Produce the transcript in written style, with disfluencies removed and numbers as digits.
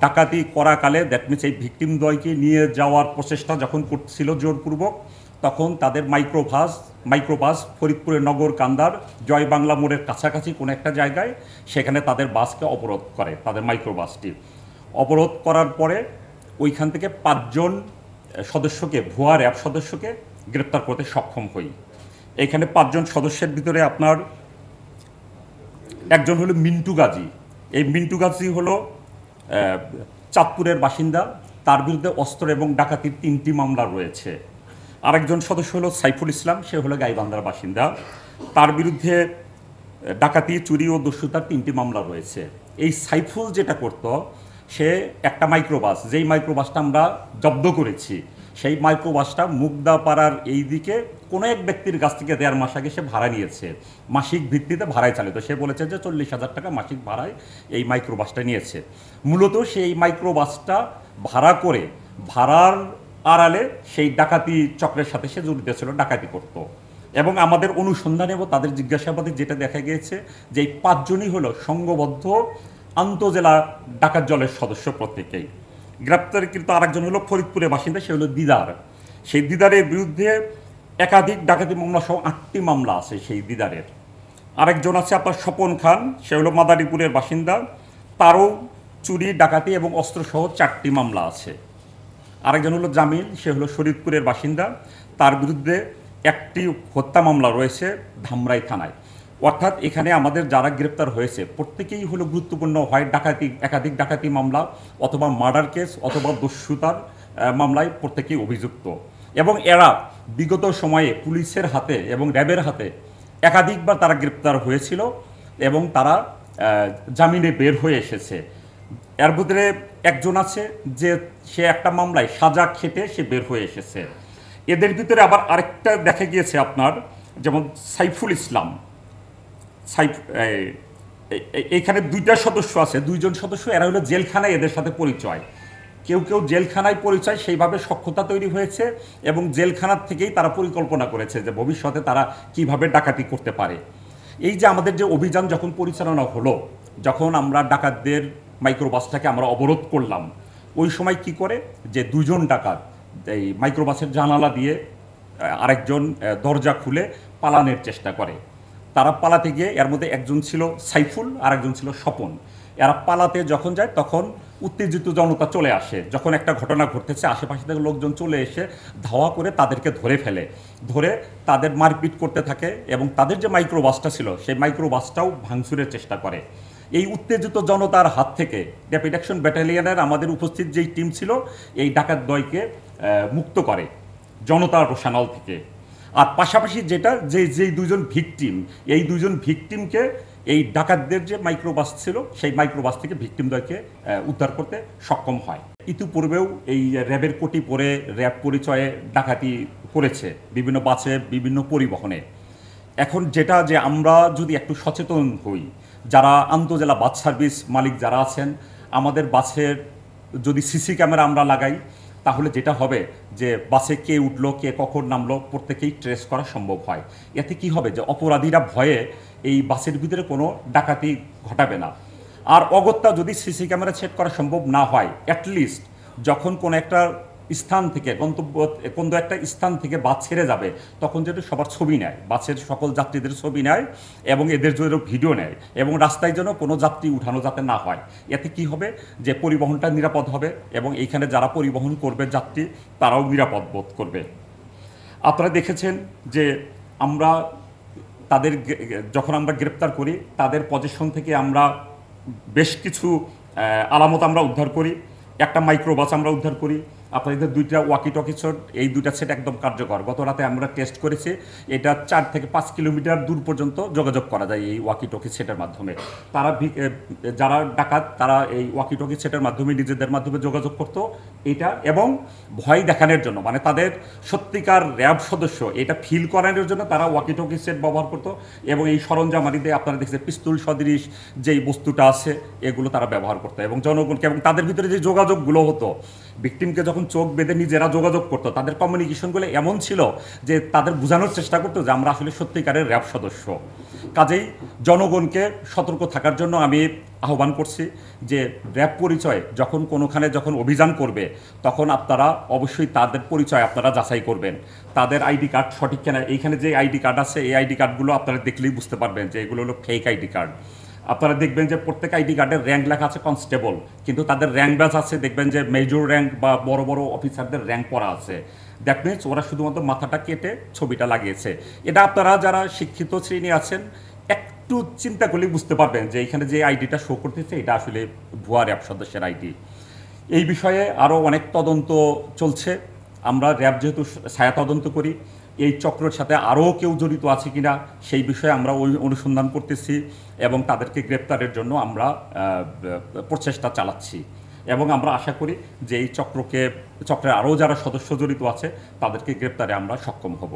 ডাকাতি করাকালে that means এই victim দ্বয়কে নিয়ে যাওয়ার প্রচেষ্টা যখন করছিল জোরপূর্বক, তখন তাদের মাইক্রোবাস ফরিদপুরের নগর কান্দার জয় বাংলা মোড়ের কাছাকাছি কোনো একটা জায়গায় সেখানে তাদের বাসকে অবরোধ করে, তাদের মাইক্রোবাসটি অবরোধ করার পরে ওইখান থেকে 5 জন সদস্যকে, ভুয়া র্যাব সদস্যকে গ্রেপ্তার করতে সক্ষম হই। এখানে 5 জন সদস্যের ভিতরে আপনার একজন হলো মিন্টু গাজী। এই মিন্টু গাজী হলো চাঁদপুরের বাসিন্দা, তার বিরুদ্ধে অস্ত্র এবং ডাকাতির 3টি মামলা রয়েছে। আরেকজন সদস্য হলো সাইফুল ইসলাম, সে হলো গাইবান্ধার বাসিন্দা, তার বিরুদ্ধে ডাকাতি, চুরি ও দস্যুতার 3টি মামলা রয়েছে। এই সাইফুল যেটা করত, সে একটা মাইক্রোবাস, যেই মাইক্রোবাসটা আমরা জব্দ করেছি, সেই মাইক্রোবাসটা মুগদাপাড়ার এই দিকে কোনো এক ব্যক্তির কাছ থেকে 1.5 মাস আগে সে ভাড়া নিয়েছে, মাসিক ভিত্তিতে ভাড়ায় চালিত। সে বলেছে যে 40,000 টাকা মাসিক ভাড়ায় এই মাইক্রোবাসটা নিয়েছে। মূলত সেই মাইক্রোবাসটা ভাড়া করে ভাড়ার আড়ালে সেই ডাকাতি চক্রের সাথে সে জড়িত ছিল, ডাকাতি করত। এবং আমাদের অনুসন্ধানে এবং তাদের জিজ্ঞাসাবাদে যেটা দেখা গিয়েছে যে এই 5 জনই হলো সংঘবদ্ধ আন্তজেলা ডাকাত দলের সদস্য প্রত্যেকেই। গ্রেপ্তারকৃত আরেকজন হলো ফরিদপুরের বাসিন্দা, সে হলো দিদার। সেই দিদারের বিরুদ্ধে একাধিক ডাকাতি মামলা সহ 8টি মামলা আছে সেই দিদারের। আরেকজন আছে আপনার স্বপন খান, সে হলো মাদারীপুরের বাসিন্দা, তারও চুরি, ডাকাতি এবং অস্ত্রসহ 4টি মামলা আছে। আরেকজন হলো জামিল, সে হলো শরীয়তপুরের বাসিন্দা, তার বিরুদ্ধে 1টি হত্যা মামলা রয়েছে ধামরাই থানায়। অর্থাৎ এখানে আমাদের যারা গ্রেপ্তার হয়েছে প্রত্যেকেই হলো গুরুত্বপূর্ণ, হয় ডাকাতি, একাধিক ডাকাতি মামলা অথবা মার্ডার কেস অথবা দস্যুতার মামলায় প্রত্যেকেই অভিযুক্ত। এবং এরা বিগত সময়ে পুলিশের হাতে এবং র্যাবের হাতে একাধিকবার তারা গ্রেপ্তার হয়েছিল এবং তারা জামিনে বের হয়ে এসেছে। এর ভিতরে একজন আছে যে সে একটা মামলায় সাজা খেটে সে বের হয়ে এসেছে। এদের ভিতরে আবার আরেকটা দেখা গিয়েছে আপনার, যেমন সাইফুল ইসলাম, এইখানে 2টা সদস্য আছে, 2 জন সদস্য, এরা হলো জেলখানায় এদের সাথে পরিচয়। কেউ কেউ জেলখানায় পরিচয়, সেইভাবে সখ্যতা তৈরি হয়েছে এবং জেলখানার থেকেই তারা পরিকল্পনা করেছে যে ভবিষ্যতে তারা কিভাবে ডাকাতি করতে পারে। এই যে আমাদের যে অভিযান যখন পরিচালনা হলো, যখন আমরা ডাকাতদের মাইক্রোবাসটাকে আমরা অবরোধ করলাম, ওই সময় কি করে যে 2 জন ডাকাত এই মাইক্রোবাসের জানালা দিয়ে আরেকজন দরজা খুলে পালানোর চেষ্টা করে। তারা পালাতে গিয়ে এর মধ্যে একজন ছিল সাইফুল আর একজন ছিল স্বপন। এরা পালাতে যখন যায় তখন উত্তেজিত জনতা চলে আসে। যখন একটা ঘটনা ঘটতেছে আশেপাশে থেকে লোকজন চলে এসে ধাওয়া করে তাদেরকে ধরে ফেলে, ধরে তাদের মারপিট করতে থাকে এবং তাদের যে মাইক্রোবাসটা ছিল সেই মাইক্রোবাসটাও ভাঙচুরের চেষ্টা করে। এই উত্তেজিত জনতার হাত থেকে র্যাপিড অ্যাকশন ব্যাটালিয়নের আমাদের উপস্থিত যেই টিম ছিল এই ডাকাত দলকে মুক্ত করে জনতার রোষানল থেকে। আর পাশাপাশি যেটা যেই 2 জন ভিকটিম, এই 2 জন ভিকটিমকে এই ডাকাতদের যে মাইক্রোবাস ছিল সেই মাইক্রোবাস থেকে ভিকটিমদেরকে উদ্ধার করতে সক্ষম হয়। ইতিপূর্বেও এই র্যাবের কোটি পরে র্যাব পরিচয়ে ডাকাতি করেছে বিভিন্ন বাসে, বিভিন্ন পরিবহনে। এখন যেটা যে আমরা যদি একটু সচেতন হই, যারা আন্তজেলা বাস সার্ভিস মালিক যারা আছেন, আমাদের বাসের যদি সিসি ক্যামেরা আমরা লাগাই তাহলে যেটা হবে যে বাসে কে উঠলো, কে কখন নামলো প্রত্যেকেই ট্রেস করা সম্ভব হয়। এতে কি হবে যে অপরাধীরা ভয়ে এই বাসের ভিতরে কোনো ডাকাতি ঘটাবে না। আর অগত্যা যদি সিসি ক্যামেরা সেট করা সম্ভব না হয়, অ্যাটলিস্ট যখন কোনো একটা স্থান থেকে কোনো একটা স্থান থেকে বাস ছেড়ে যাবে তখন যেন সবার ছবি নেয়, বাসের সকল যাত্রীদের ছবি নেয় এবং এদের জন্য ভিডিও নেয় এবং রাস্তায় যেন কোনো যাত্রী উঠানো যাতে না হয়। এতে কি হবে যে পরিবহনটা নিরাপদ হবে এবং এইখানে যারা পরিবহন করবে যাত্রী তারাও নিরাপদ বোধ করবে। আপনারা দেখেছেন যে আমরা তাদের যখন আমরা গ্রেপ্তার করি তাদের পজিশন থেকে আমরা বেশ কিছু আলামত আমরা উদ্ধার করি। একটা মাইক্রোবাস আমরা উদ্ধার করি, আপনাদের 2টা ওয়াকি টকি সেট, এই 2টা সেট একদম কার্যকর। গত রাতে আমরা টেস্ট করেছি, এটা 4 থেকে 5 কিলোমিটার দূর পর্যন্ত যোগাযোগ করা যায় এই ওয়াকি টকি সেটের মাধ্যমে। তারা যারা ডাকাত তারা এই ওয়াকি টকি সেটের মাধ্যমে নিজেদের মাধ্যমে যোগাযোগ করতো এটা, এবং ভয় দেখানোর জন্য, মানে তাদের সত্যিকার র্যাব সদস্য এটা ফিল করানোর জন্য তারা ওয়াকি টকি সেট ব্যবহার করতো এবং এই সরঞ্জামারিতে আপনারা দেখছেন পিস্তল সদৃশ যেই বস্তুটা আছে এগুলো তারা ব্যবহার করতো এবং জনগণকে, এবং তাদের ভিতরে যে যোগাযোগগুলো হতো, ভিকটিমকে যখন চোখ বেঁধে নিজেরা যোগাযোগ করতো তাদের কমিউনিকেশনগুলো এমন ছিল যে তাদের বোঝানোর চেষ্টা করতো যে আমরা আসলে সত্যিকারের র্যাব সদস্য। কাজেই জনগণকে সতর্ক থাকার জন্য আমি আহ্বান করছি যে র্যাব পরিচয় যখন অভিযান করবে তখন আপনারা অবশ্যই তাদের পরিচয় আপনারা যাচাই করবেন, তাদের আইডি কার্ড সঠিক কিনা। এইখানে যে আইডি কার্ড আছে এই আইডি কার্ডগুলো আপনারা দেখলেই বুঝতে পারবেন যে এগুলো হলো ফেক আইডি কার্ড। আপনারা দেখবেন যে প্রত্যেক আইডি কার্ডের র্যাঙ্ক লেখা আছে কনস্টেবল, কিন্তু তাদের র্যাঙ্ক ব্যাচ আছে দেখবেন যে মেজর র্যাঙ্ক বা বড় বড় অফিসারদের র্যাঙ্ক করা আছে। দ্যাট মিনস ওরা শুধুমাত্র মাথাটা কেটে ছবিটা লাগিয়েছে। এটা আপনারা যারা শিক্ষিত শ্রেণী আছেন একটু চিন্তা করলে বুঝতে পারবেন যে এখানে যে আইডিটা শো করতেছে এটা আসলে ভুয়া র্যাব সদস্যের আইডি। এই বিষয়ে আরও অনেক তদন্ত চলছে। আমরা র্যাব যেহেতু ছায়া তদন্ত করি, এই চক্রের সাথে আরও কেউ জড়িত আছে কিনা সেই বিষয়ে আমরা অনুসন্ধান করতেছি এবং তাদেরকে গ্রেপ্তারের জন্য আমরা প্রচেষ্টা চালাচ্ছি এবং আমরা আশা করি যে এই চক্রের আরও যারা সদস্য জড়িত আছে তাদেরকে গ্রেপ্তারে আমরা সক্ষম হব।